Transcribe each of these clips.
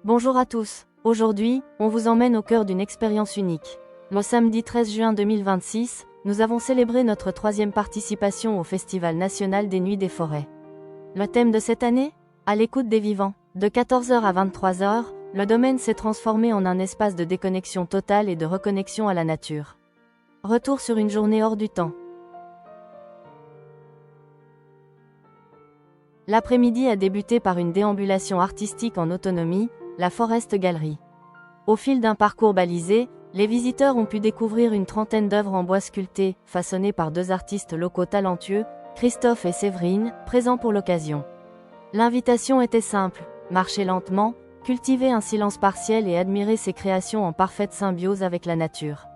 Bonjour à tous. Aujourd'hui, on vous emmène au cœur d'une expérience unique. Le samedi 13 juin 2026, nous avons célébré notre 3e participation au Festival national des Nuits des Forêts. Le thème de cette année? À l'écoute des vivants. De 14 h à 23 h, le domaine s'est transformé en un espace de déconnexion totale et de reconnexion à la nature. Retour sur une journée hors du temps. L'après-midi a débuté par une déambulation artistique en autonomie, la Forest Gallery. Au fil d'un parcours balisé, les visiteurs ont pu découvrir une trentaine d'œuvres en bois sculpté, façonnées par 2 artistes locaux talentueux, Christophe et Séverine, présents pour l'occasion. L'invitation était simple, marcher lentement, cultiver un silence partiel et admirer ces créations en parfaite symbiose avec la nature.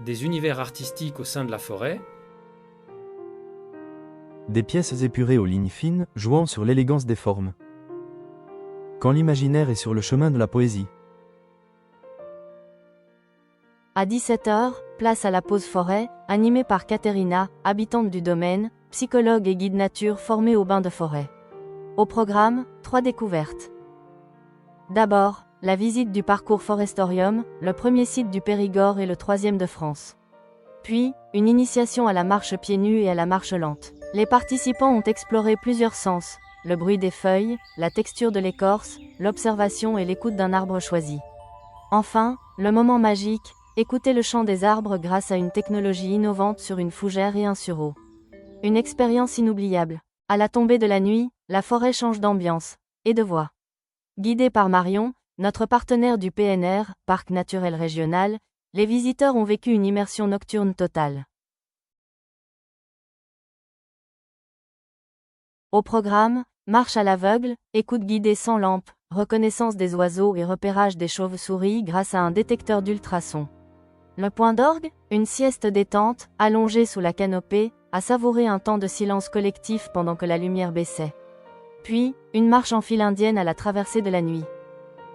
Des univers artistiques au sein de la forêt, Des pièces épurées aux lignes fines, jouant sur l'élégance des formes. Quand l'imaginaire est sur le chemin de la poésie. À 17 h, place à la pause forêt, animée par Katerina, habitante du domaine, psychologue et guide nature formée au bain de forêt. Au programme, 3 découvertes. D'abord, la visite du parcours Forestorium, le premier site du Périgord et le 3e de France. Puis, une initiation à la marche pieds nus et à la marche lente. Les participants ont exploré plusieurs sens, le bruit des feuilles, la texture de l'écorce, l'observation et l'écoute d'un arbre choisi. Enfin, le moment magique, écouter le chant des arbres grâce à une technologie innovante sur une fougère et un sureau. Une expérience inoubliable. À la tombée de la nuit, la forêt change d'ambiance et de voix. Guidés par Marion, notre partenaire du PNR, Parc naturel régional, les visiteurs ont vécu une immersion nocturne totale. Au programme, marche à l'aveugle, écoute guidée sans lampe, reconnaissance des oiseaux et repérage des chauves-souris grâce à un détecteur d'ultrasons. Le point d'orgue, une sieste détente, allongée sous la canopée, à savourer un temps de silence collectif pendant que la lumière baissait. Puis, une marche en file indienne à la traversée de la nuit.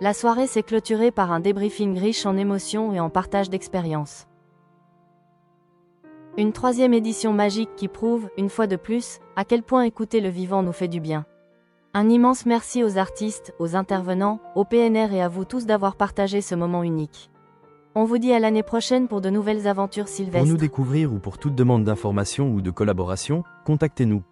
La soirée s'est clôturée par un débriefing riche en émotions et en partage d'expériences. Une 3e édition magique qui prouve, une fois de plus, à quel point écouter le vivant nous fait du bien. Un immense merci aux artistes, aux intervenants, au PNR et à vous tous d'avoir partagé ce moment unique. On vous dit à l'année prochaine pour de nouvelles aventures sylvestres. Pour nous découvrir ou pour toute demande d'information ou de collaboration, contactez-nous.